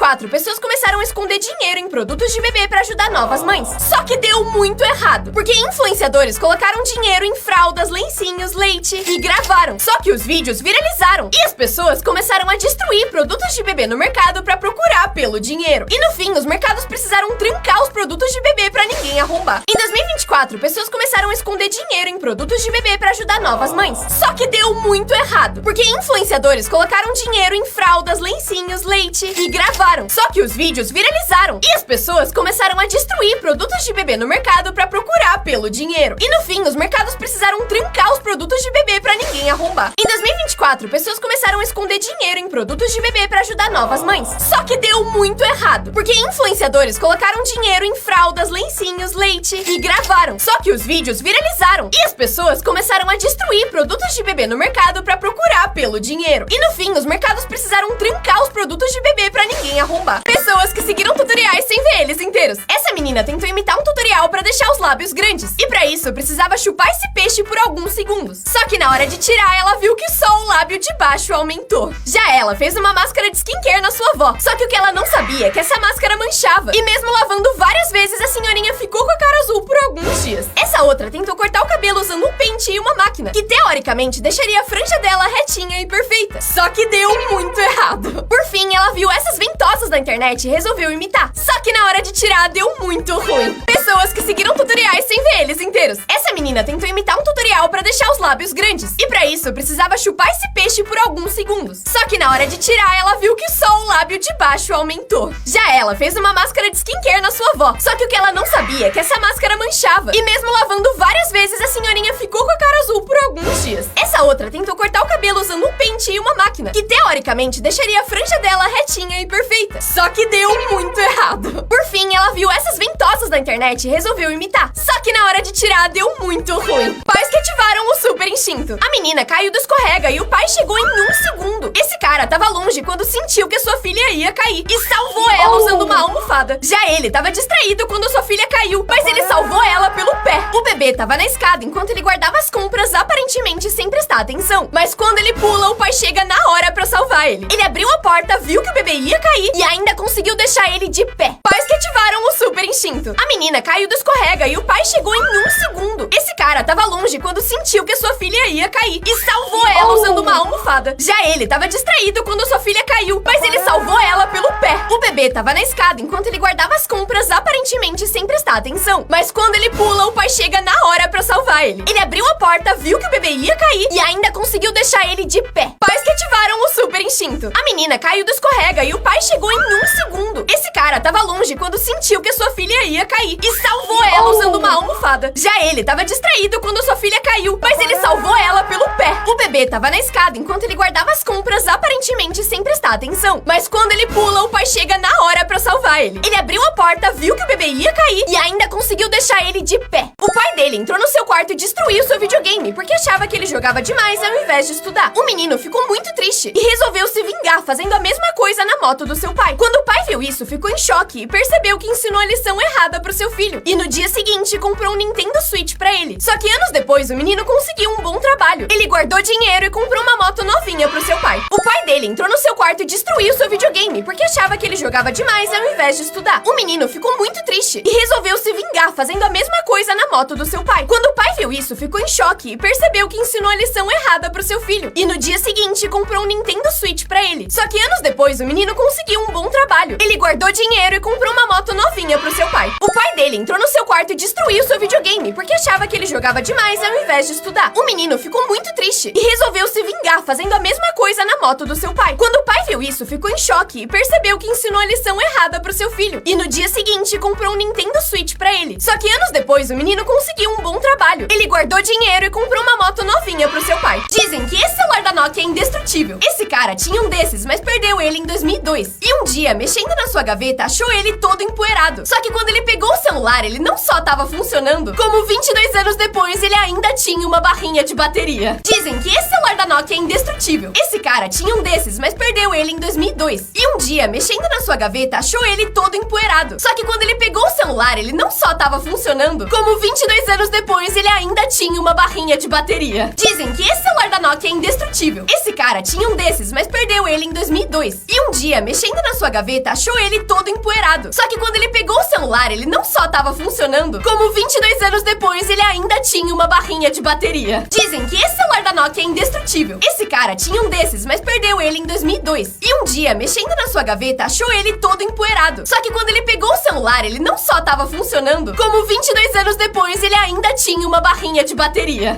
2024, pessoas começaram a esconder dinheiro em produtos de bebê pra ajudar novas mães. Só que deu muito errado, porque influenciadores colocaram dinheiro em fraldas, lencinhos, leite e gravaram. Só que os vídeos viralizaram e as pessoas começaram a destruir produtos de bebê no mercado pra procurar pelo dinheiro. E no fim, os mercados precisaram trancar os produtos de bebê pra ninguém arrombar. Em 2024, pessoas começaram a esconder dinheiro em produtos de bebê pra ajudar novas mães. Só que deu muito errado, porque influenciadores colocaram dinheiro em fraldas, lencinhos, leite e gravaram. Só que os vídeos viralizaram e as pessoas começaram a destruir produtos de bebê no mercado pra procurar pelo dinheiro. E no fim, os mercados precisaram trancar os produtos de bebê pra ninguém arrombar. Em 2024, pessoas começaram a esconder dinheiro em produtos de bebê pra ajudar novas mães. Só que deu muito errado, porque influenciadores colocaram dinheiro em fraldas, lencinhos, leite e gravaram. Só que os vídeos viralizaram e as pessoas começaram a destruir produtos de bebê no mercado pra procurar pelo dinheiro. E no fim, os mercados precisaram trancar os produtos de bebê pra ninguém arrombar. Pessoas que seguiram tutoriais sem ver eles inteiros. Essa menina tentou imitar um tutorial pra deixar os lábios grandes. E pra isso, precisava chupar esse peixe por alguns segundos. Só que na hora de tirar, ela viu que só o lábio de baixo aumentou. Já ela fez uma máscara de skincare na sua avó. Só que o que ela não sabia é que essa máscara manchava. E mesmo lavando várias vezes, a senhorinha ficou com a cara azul por alguns dias. Essa outra tentou cortar o cabelo usando um pente e uma máquina, que teoricamente deixaria a franja dela retinha e perfeita. Só que deu muito errado. Por fim, ela viu essas ventosas na internet e resolveu imitar. Só que na hora de tirar, deu muito ruim. Pessoas que seguiram tutoriais sem ver eles inteiros. Essa menina tentou imitar um tutorial pra deixar os lábios grandes. E pra isso, precisava chupar esse peixe por alguns segundos. Só que na hora de tirar, ela viu que só o lábio de baixo aumentou. Já ela fez uma máscara de skincare na sua avó. Só que o que ela não sabia é que essa máscara manchava. E mesmo lavando várias vezes, a senhorinha ficou com a cara azul por alguns dias. Essa outra tentou cortar o cabelo usando um pente e uma máquina, que teoricamente deixaria a franja dela retinha e perfeita. Só que deu muito errado. Por fim, ela viu essas ventosas na internet e resolveu imitar. Só que na hora de tirar, deu muito ruim. Pais que ativaram o super instinto. A menina caiu do escorrega e o pai chegou em um segundo. Esse cara tava longe quando sentiu que sua filha ia cair e salvou ela usando uma almofada. Já ele tava distraído quando sua filha caiu, mas ele salvou ela pelo pé. O bebê tava na escada enquanto ele guardava as compras, aparentemente sem prestar atenção. Mas quando ele pula, o pai chega na hora pra salvar ele. Ele abriu a porta, viu que o bebê ia cair e ainda conseguiu deixar ele de pé. Pais que ativaram o super instinto. A menina caiu do escorrega e o pai chegou em um segundo. Esse cara tava longe quando sentiu que sua filha ia cair e salvou ela usando uma almofada. Já ele tava distraído quando sua filha caiu, mas ele salvou ela pelo pé. O bebê tava na escada enquanto ele guardava as compras, aparentemente sem prestar atenção. Mas quando ele pula, o pai chega na hora pra salvar ele. Ele abriu a porta, viu que o bebê ia cair e ainda conseguiu deixar ele de pé. Pais que ativaram o super instinto. A menina caiu do escorrega e o pai chegou em um segundo. Esse cara tava longe quando sentiu que sua filha ia cair e salvou ela usando uma almofada. Já ele tava distraído quando sua filha caiu, mas ele salvou ela pelo pé. O bebê tava na escada enquanto ele guardava as compras, aparentemente sem prestar atenção. Mas quando ele pula, o pai chega na hora pra salvar ele. Ele abriu a porta, viu que o bebê ia cair e ainda conseguiu deixar ele de pé. O pai dele entrou no seu quarto e destruiu seu videogame porque achava que ele jogava demais ao invés de estudar. O menino ficou muito triste e resolveu se vingar fazendo a mesma coisa na moto do seu pai. Quando o pai viu isso, ficou em choque e percebeu que ensinou a lição errada pro seu filho. E no dia seguinte, comprou um Nintendo Switch pra ele. Só que anos depois, o menino conseguiu um bom trabalho. Ele guardou dinheiro e comprou uma moto novinha pro seu pai. O pai dele entrou no seu quarto e destruiu seu videogame porque achava que ele jogava demais ao invés de estudar. O menino ficou muito triste e resolveu se vingar fazendo a mesma coisa na moto do seu pai. Quando o pai viu isso, ficou em choque e percebeu que ensinou a lição errada pro seu filho. E no dia seguinte, comprou um Nintendo Switch pra ele. Só que anos depois, o menino conseguiu um bom trabalho. Ele guardou dinheiro e comprou uma moto novinha pro seu pai. O pai dele entrou no seu quarto e destruiu seu videogame porque achava que ele jogava demais ao invés de estudar. O menino ficou muito triste e resolveu se vingar fazendo a mesma coisa na moto do seu pai. Quando o pai viu isso, ficou em choque e percebeu que ensinou a lição errada pro seu filho. E no dia seguinte, comprou um Nintendo Switch pra ele. Só que anos depois, o menino conseguiu um bom trabalho. Ele guardou dinheiro e comprou uma moto novinha pro seu pai. Dizem que esse celular da Nokia é indestrutível. Esse cara tinha um desses, mas perdeu ele em 2002. E um dia, mexendo na sua gaveta, gaveta, achou ele todo empoeirado. Só que quando ele pegou o celular, ele não só tava funcionando, como 22 anos depois, ele ainda tinha uma barrinha de bateria. Dizem que esse celular da Nokia é indestrutível. Esse cara tinha um desses, mas perdeu ele em 2002. E um dia, mexendo na sua gaveta, achou ele todo empoeirado. Só que quando ele pegou o celular, ele não só tava funcionando, como 22 anos depois, ele ainda tinha uma barrinha de bateria. Dizem que esse celular da Nokia é indestrutível. Esse cara tinha um desses, mas perdeu ele em 2002. E um dia, mexendo na sua gaveta, achou ele todo empoeirado. Só que quando ele pegou o celular, ele não só tava funcionando, como 22 anos depois, ele ainda tinha uma barrinha de bateria. Dizem que esse celular da Nokia é indestrutível. Esse cara tinha um desses, mas perdeu ele em 2002. E um dia, mexendo na sua gaveta, achou ele todo empoeirado. Só que quando ele pegou o celular, ele não só tava funcionando, como 22 anos depois, ele ainda tinha uma barrinha de bateria.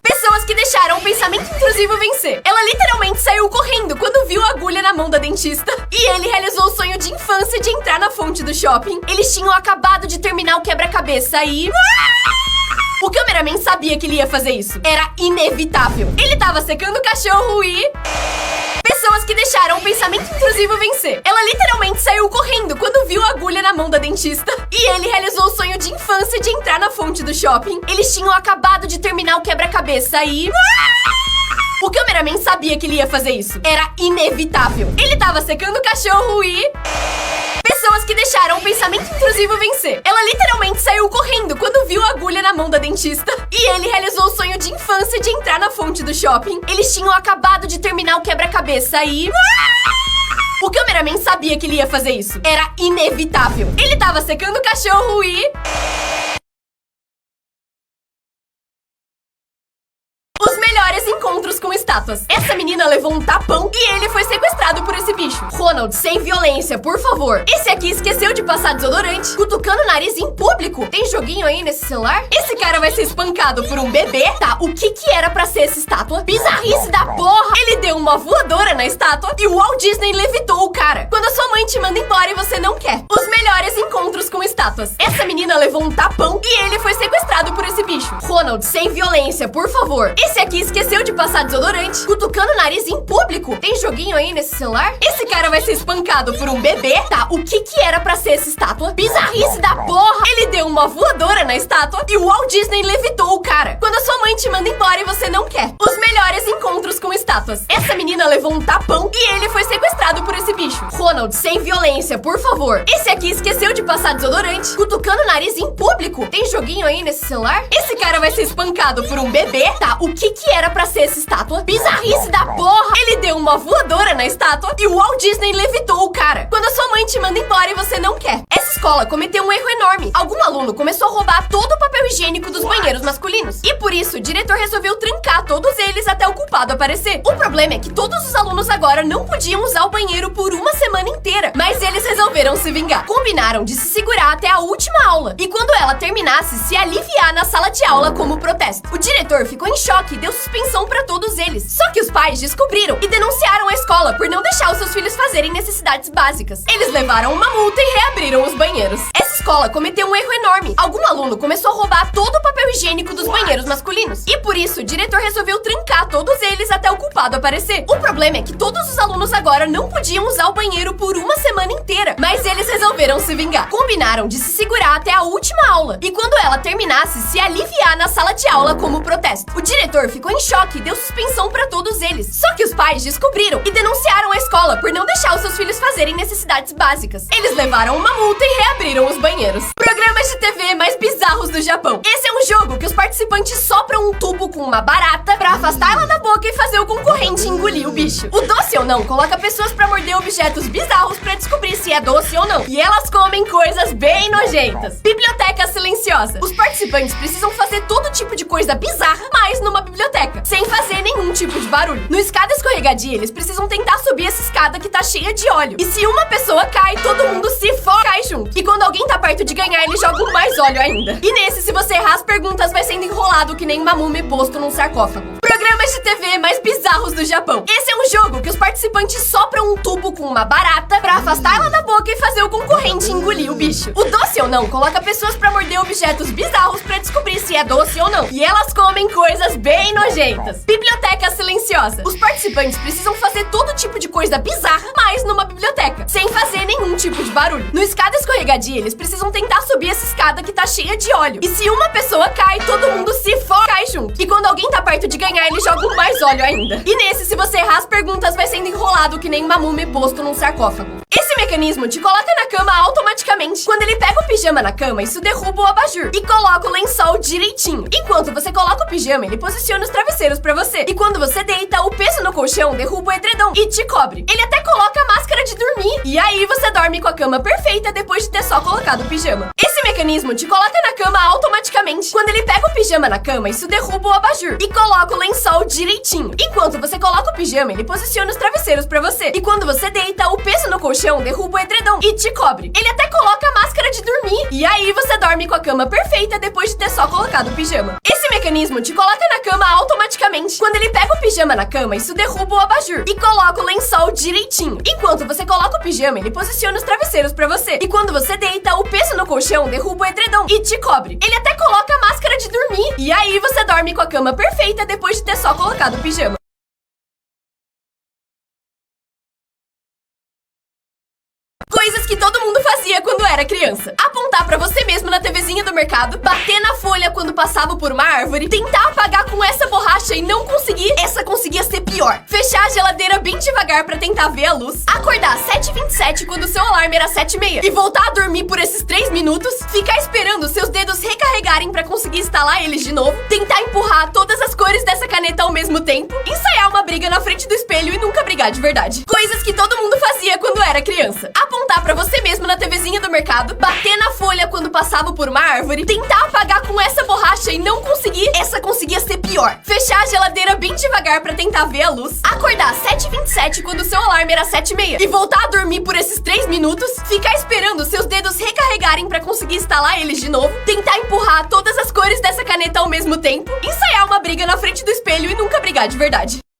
Pessoas que deixaram o pensamento intrusivo vencer. Ela literalmente saiu correndo quando viu a agulha na mão da dentista. E ele realizou o sonho de infância de entrar na fonte do shopping. Eles tinham acabado de terminar o quebra-cabeça e... o cameraman sabia que ele ia fazer isso. Era inevitável. Ele tava secando o cachorro e... pessoas que deixaram o pensamento intrusivo vencer. Ela literalmente saiu correndo quando viu a agulha na mão da dentista. E ele realizou o sonho de infância de entrar na fonte do shopping. Eles tinham acabado de terminar o quebra-cabeça e... o cameraman sabia que ele ia fazer isso. Era inevitável. Ele tava secando o cachorro e... pessoas que deixaram o pensamento intrusivo vencer. Ela literalmente saiu correndo quando viu a agulha na mão da dentista. E ele realizou o sonho de infância de entrar na fonte do shopping. Eles tinham acabado de terminar o quebra-cabeça e... o cameraman sabia que ele ia fazer isso. Era inevitável. Ele tava secando o cachorro e... os melhores encontros com estátuas. Essa menina levou um tapão e ele foi sequestrado por esse bicho. Ronald, sem violência, por favor. Esse aqui esqueceu de passar desodorante, cutucando o nariz em público. Tem joguinho aí nesse celular? Esse cara vai ser espancado por um bebê. Tá, o que era pra ser essa estátua? Bizarrice da porra! Ele deu uma voadora na estátua e o Walt Disney levitou o cara. Quando a sua mãe te manda embora e você não quer. Os melhores encontros com estátuas. Essa menina levou um tapão e ele foi sequestrado por esse bicho. Ronald, sem violência, por favor. Esse aqui esqueceu de passar desodorante, cutucando o nariz em público. Tem joguinho aí nesse celular? Esse cara vai ser espancado por um bebê. Tá, o que era pra ser essa estátua? Bizarrice da porra! Ele deu uma voadora na estátua e o Walt Disney levitou o cara. Quando a sua mãe te manda embora e você não quer. Os melhores encontros com estátuas. Essa menina levou um tapão e ele foi sequestrado por esse bicho. Ronald, sem violência, por favor. Esse aqui esqueceu de passar desodorante, cutucando o nariz em público. Tem joguinho aí nesse celular? Esse cara vai ser espancado por um bebê. Tá, o que era pra ser essa estátua? Bizarrice da porra! Ele deu uma voadora na estátua e o Walt Disney levitou o cara. Quando a sua mãe te manda embora e você não quer. Essa escola cometeu um erro enorme. Algum aluno começou a roubar todo o papel higiênico dos banheiros masculinos. E por isso, o diretor resolveu trancar todos eles até o culpado aparecer. O problema é que todos os alunos agora não podiam usar o banheiro por uma semana inteira. Mas eles resolveram se vingar. Combinaram de se segurar até a última aula. E quando ela terminasse, se aliviar na sala de aula como protesto. O diretor ficou em choque e deu suspensão pra todos eles. Só que os pais descobriram e denunciaram a escola por não deixar os seus filhos fazerem necessidades básicas. Eles levaram uma multa e reabriram os banheiros. Essa escola cometeu um erro enorme. Algum aluno começou a roubar todo o papel higiênico dos banheiros masculinos. E por isso, o diretor resolveu trancar todos eles até o culpado aparecer. O problema é que todos os alunos agora não podiam usar o banheiro por uma semana inteira. Mas eles resolveram se vingar. Combinaram de se segurar até a última aula. E quando ela terminasse, se aliviar na sala de aula como protesto. O diretor ficou em choque e deu suspensão pra todos eles. Só que os pais descobriram e denunciaram a escola por não deixar os seus filhos fazerem necessidades básicas. Eles levaram uma multa e reabriram os banheiros. Programas de TV mais bizarros do Japão. Esse é um jogo que os participantes sopram um tubo com uma barata pra afastar ela da boca e fazer o concorrente engolir o bicho. O Doce ou Não coloca pessoas pra morder objetos bizarros pra descobrir se é doce ou não. E elas comem coisas bem nojentas. Biblioteca silenciosa. Os participantes precisam fazer todo tipo de coisa bizarra, mas numa biblioteca, sem fazer nenhum tipo de barulho. No escada escorregadia, eles precisam tentar subir essa escada que tá cheia de óleo. E se uma pessoa cai, todo mundo se for cai junto. E quando alguém tá perto de ganhar, eles jogam mais óleo ainda. E nesse, se você errar as perguntas, vai sendo enrolado que nem uma múmia posto num sarcófago. Programas de TV mais bizarros do Japão. Esse é um jogo que os participantes sopram um tubo com uma barata pra afastar ela da boca e fazer o concorrente engolir o bicho. O Doce ou Não coloca pessoas pra morder objetos bizarros pra descobrir se é doce ou não. E elas comem coisas bem nojentas. Biblioteca silenciosa. Os participantes precisam fazer todo tipo de coisa bizarra, mas numa biblioteca, troca, sem fazer nenhum tipo de barulho. No escada escorregadia, eles precisam tentar subir essa escada que tá cheia de óleo. E se uma pessoa cai, todo mundo se cai junto. E quando alguém tá perto de ganhar, eles jogam mais óleo ainda. E nesse, se você errar as perguntas, vai sendo enrolado que nem uma múmia posto num sarcófago. Esse mecanismo te coloca na cama automaticamente. Quando ele pega o pijama na cama, isso derruba o abajur e coloca o lençol direitinho. Enquanto você coloca o pijama, ele posiciona os travesseiros pra você. E quando você deita, o peso no colchão derruba o edredom e te cobre. Ele até coloca a máscara de dormir. E aí você dorme com a cama perfeita depois de ter só colocado o pijama. Esse mecanismo te coloca na cama automaticamente. Quando ele pega o pijama na cama, isso derruba o abajur e coloca o lençol direitinho. Enquanto você coloca o pijama, ele posiciona os travesseiros pra você. E quando você deita, o peso no colchão derruba o edredom e te cobre. Ele até coloca a máscara de dormir. E aí você dorme com a cama perfeita depois de ter só colocado o pijama. Esse mecanismo te coloca na cama automaticamente. Quando ele pega o pijama na cama, isso derruba o abajur e coloca o lençol direitinho. Enquanto você coloca o pijama, ele posiciona os travesseiros pra você. E quando você deita, o peso no colchão derruba o edredom e te cobre. Ele até coloca a máscara de dormir. E aí você dorme com a cama perfeita depois de ter só colocado o pijama. Coisas que todo mundo fazia quando era criança. Apontar pra você mesmo na TVzinha do mercado, bater na folha quando passava por uma árvore, tentar apagar com essa borracha e não conseguir, essa conseguia ser pior. Fechar a geladeira bem devagar pra tentar ver a luz, acordar às 7h27 quando o seu alarme era 7h30 e voltar a dormir por esses 3 minutos, ficar esperando seus dedos recarregarem pra conseguir instalar eles de novo, tentar empurrar todas as cores dessa caneta ao mesmo tempo, ensaiar uma briga na frente do espelho e nunca brigar de verdade. Coisas que todo mundo fazia quando era criança. Apontar pra você mesmo na TVzinha do mercado, bater na folha quando passava por uma árvore, tentar apagar com essa borracha e não conseguir, essa conseguia ser pior. Fechar a geladeira bem devagar pra tentar ver a luz, acordar às 7h27 quando o seu alarme era 7h30 e voltar a dormir por esses 3 minutos, ficar esperando seus dedos recarregarem pra conseguir instalar eles de novo, tentar empurrar todas as cores dessa caneta ao mesmo tempo, ensaiar uma briga na frente do espelho e nunca brigar de verdade.